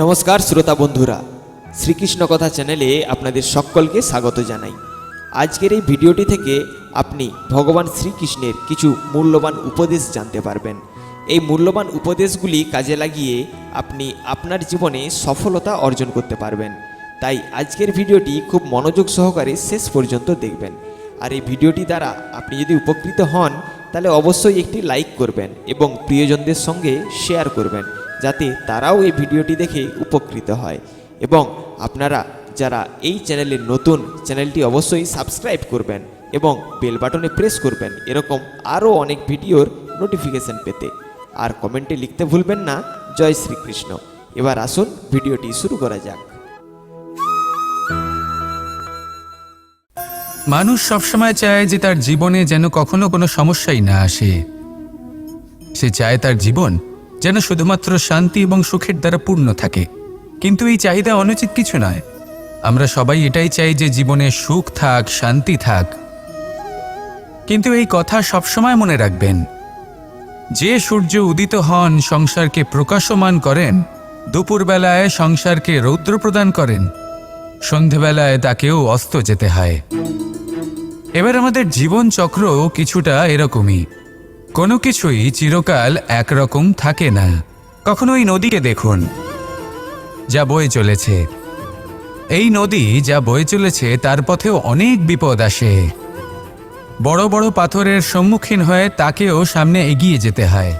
নমস্কার শ্রোতা বন্ধুরা, শ্রীকৃষ্ণ কথা চ্যানেলে আপনাদের সকলকে স্বাগত জানাই। আজকের এই ভিডিওটি থেকে আপনি ভগবান শ্রীকৃষ্ণের কিছু মূল্যবান উপদেশ জানতে পারবেন। এই মূল্যবান উপদেশগুলি কাজে লাগিয়ে আপনি আপনার জীবনে সফলতা অর্জন করতে পারবেন। তাই আজকের ভিডিওটি খুব মনোযোগ সহকারে শেষ পর্যন্ত দেখবেন। আর এই ভিডিওটি দ্বারা আপনি যদি উপকৃত হন তাহলে অবশ্যই একটি লাইক করবেন এবং প্রিয়জনদের সঙ্গে শেয়ার করবেন, যাতে তারাও এই ভিডিওটি দেখে উপকৃত হয়। এবং আপনারা যারা এই চ্যানেলের নতুন, চ্যানেলটি অবশ্যই সাবস্ক্রাইব করবেন এবং বেল বাটনে প্রেস করবেন এরকম আরও অনেক ভিডিওর নোটিফিকেশন পেতে। আর কমেন্টে লিখতে ভুলবেন না জয় শ্রীকৃষ্ণ। এবার আসুন ভিডিওটি শুরু করা যাক। মানুষ সবসময় চায় যে তার জীবনে যেন কখনো কোনো সমস্যাই না আসে। সে চায় তার জীবন যেন শুধুমাত্র শান্তি এবং সুখের দ্বারা পূর্ণ থাকে। কিন্তু এই চাহিদা অনুচিত কিছু নয়। আমরা সবাই এটাই চাই যে জীবনে সুখ থাক, শান্তি থাক। কিন্তু এই কথা সবসময় মনে রাখবেন, যে সূর্য উদিত হন সংসারকে প্রকাশমান করেন, দুপুরবেলায় সংসারকে রৌদ্র প্রদান করেন, সন্ধেবেলায় তাকেও অস্ত যেতে হয়। এবার আমাদের জীবন চক্র কিছুটা এরকমই। কোনো কিছুই চিরকাল একরকম থাকে না। কখনো এই নদীকে দেখুন, যা বয়ে চলেছে। এই নদী যা বয়ে চলেছে তার পথেও অনেক বিপদ আসে। বড় বড় পাথরের সম্মুখীন হয়ে তাকেও সামনে এগিয়ে যেতে হয়।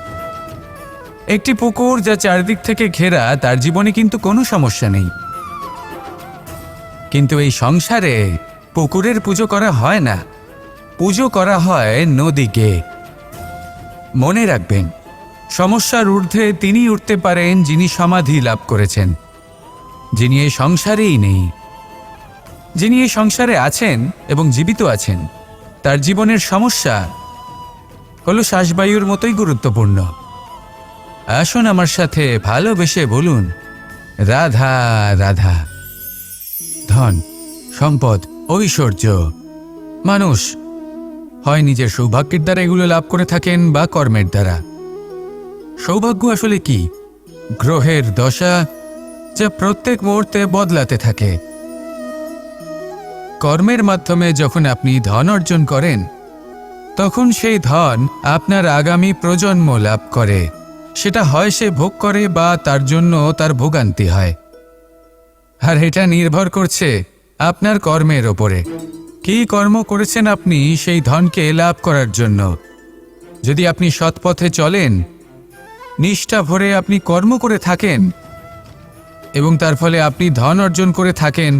একটি পুকুর যা চারদিক থেকে ঘেরা, তার জীবনে কিন্তু কোনো সমস্যা নেই। কিন্তু এই সংসারে পুকুরের পুজো করা হয় না, পুজো করা হয় নদীকে। মনে রাখবেন, সমস্যার ঊর্ধ্বে তিনি উঠতে পারেন যিনি সমাধি লাভ করেছেন, যিনি এই সংসারেই নেই। যিনি এই সংসারে আছেন এবং জীবিত আছেন, তার জীবনের সমস্যা হলো শ্বাসবায়ুর মতোই গুরুত্বপূর্ণ। আসুন আমার সাথে ভালোবেসে বলুন, রাধা রাধা। ধন, সম্পদ, ঐশ্বর্য, মানুষ হয় নিজের সৌভাগ্যের দ্বারা এগুলো লাভ করে থাকেন বা কর্মের দ্বারা। সৌভাগ্য আসলে কি? গ্রহের দশা যা প্রত্যেক মুহূর্তে বদলাতে থাকে। কর্মের মাধ্যমে যখন আপনি ধন অর্জন করেন, তখন সেই ধন আপনার আগামী প্রজন্ম লাভ করে। সেটা হয় সে ভোগ করে বা তার জন্য তার ভোগান্তি হয়। আর এটা নির্ভর করছে আপনার কর্মের ওপরে। কী কর্ম করেছেন আপনি সেই ধনকে লাভ করার জন্য। যদি আপনি সৎপথে চলেন, নিষ্ঠা ভরে আপনি কর্ম করে থাকেন এবং তার ফলে আপনি ধন অর্জন করে থাকেন,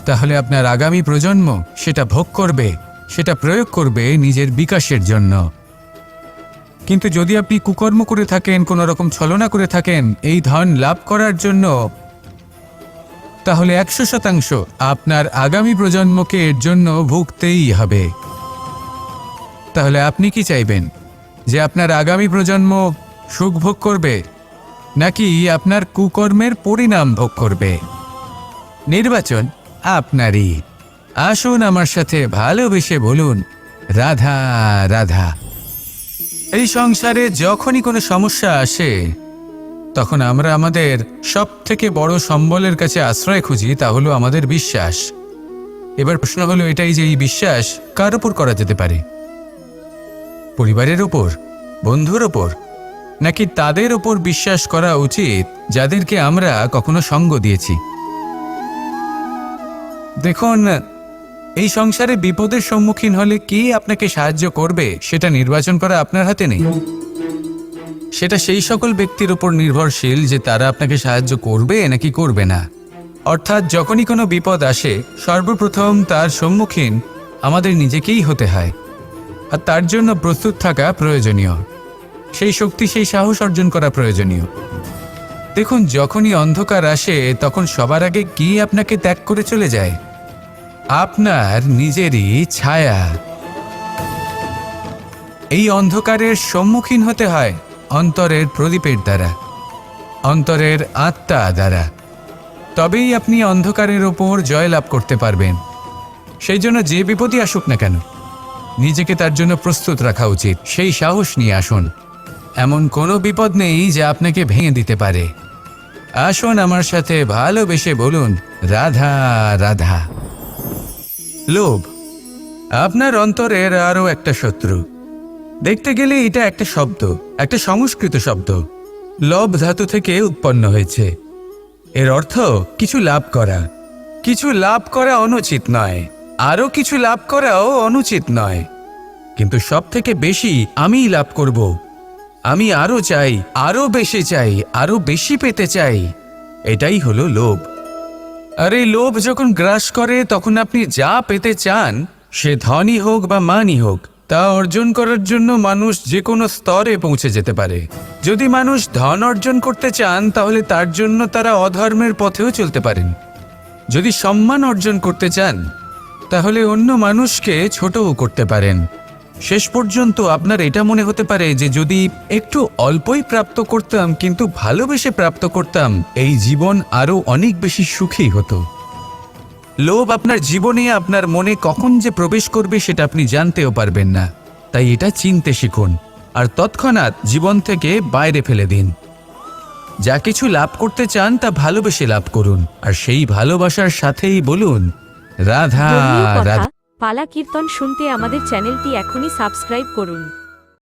তাহলে আপনার আগামী প্রজন্ম সেটা ভোগ করবে, সেটা প্রয়োগ করবে নিজের বিকাশের জন্য। কিন্তু যদি আপনি কুকর্ম করে থাকেন, কোনো রকম ছলনা করে থাকেন এই ধন লাভ করার জন্য, তাহলে 100% আপনার আগামী প্রজন্মকে এর জন্য ভুগতেই হবে। তাহলে আপনি কি চাইবেন? যে আপনার আগামী প্রজন্ম সুখ ভোগ করবে, নাকি আপনার কুকর্মের পরিণাম ভোগ করবে? নির্বাচন আপনারই। আসুন আমার সাথে ভালোবেসে বলুন, রাধা রাধা। এই সংসারে যখনই কোনো সমস্যা আসে, তখন আমরা আমাদের সব থেকে বড় সম্বলের কাছে আশ্রয় খুঁজি, তা হলো আমাদের বিশ্বাস। এবার প্রশ্ন হলো এটাই যে এই বিশ্বাস কার উপর করা যেতে পারে? পরিবারের উপর, বন্ধুর উপর, নাকি তাদের উপর বিশ্বাস করা উচিত যাদেরকে আমরা কখনো সঙ্গ দিয়েছি? দেখুন, এই সংসারে বিপদের সম্মুখীন হলে কে আপনাকে সাহায্য করবে সেটা নির্বাচন করা আপনার হাতে নেই। সেটা সেই সকল ব্যক্তির উপর নির্ভরশীল যে তারা আপনাকে সাহায্য করবে নাকি করবে না। অর্থাৎ যখনই কোনো বিপদ আসে, সর্বপ্রথম তার সম্মুখীন আমাদের নিজেকেই হতে হয়। আর তার জন্য প্রস্তুত থাকা প্রয়োজনীয়, সেই শক্তি, সেই সাহস অর্জন করা প্রয়োজনীয়। দেখুন, যখনই অন্ধকার আসে তখন সবার আগে কি আপনাকে ত্যাগ করে চলে যায়? আপনার নিজেরই ছায়া। এই অন্ধকারের সম্মুখীন হতে হয় অন্তরের প্রদীপের দ্বারা, অন্তরের আত্মা দ্বারা। তবেই আপনি অন্ধকারের ওপর জয় লাভ করতে পারবেন। সেই জন্য যে বিপদই আসুক না কেন, নিজেকে তার জন্য প্রস্তুত রাখা উচিত। সেই সাহস নিয়ে আসুন। এমন কোনো বিপদ নেই যা আপনাকে ভেঙে দিতে পারে। আসুন আমার সাথে ভালোবেসে বলুন, রাধা রাধা। লোভ আপনার অন্তরের আরো একটা শত্রু। দেখতে গেলে এটা একটা শব্দ, একটা সংস্কৃত শব্দ। লব ধাতু থেকে উৎপন্ন হয়েছে। এর অর্থ কিছু লাভ করা। কিছু লাভ করা অনুচিত নয়, আরো কিছু লাভ করাও অনুচিত নয়, কিন্তু সব থেকে বেশি আমিই লাভ করব। আমি আরো চাই, আরো বেশি চাই, আরো বেশি পেতে চাই। এটাই হলো লোভ। আর এই লোভ যখন গ্রাস করে তখন আপনি যা পেতে চান, সে ধনই হোক বা মানই হোক, তা অর্জন করার জন্য মানুষ যে কোনো স্তরে পৌঁছে যেতে পারে। যদি মানুষ ধন অর্জন করতে চান তাহলে তার জন্য তারা অধর্মের পথেও চলতে পারেন। যদি সম্মান অর্জন করতে চান তাহলে অন্য মানুষকে ছোটও করতে পারেন। শেষ পর্যন্ত আপনার এটা মনে হতে পারে যে যদি একটু অল্পই প্রাপ্ত করতাম, কিন্তু ভালোবেসে প্রাপ্ত করতাম, এই জীবন আরো অনেক বেশি সুখী হতো। লোভ আপনার জীবনে, আপনার মনে কখন যে প্রবেশ করবে সেটা আপনি জানতেও পারবেন না। তাই এটা চিনতে শিখুন আর তৎক্ষণাৎ জীবন থেকে বাইরে ফেলে দিন। যা কিছু লাভ করতে চান তা ভালোবেসে লাভ করুন, আর সেই ভালোবাসার সাথেই বলুন, রাধা ধর্মীয় কথা, রাধা। পালা কীর্তন শুনতে আমাদের চ্যানেলটি এখনই সাবস্ক্রাইব করুন।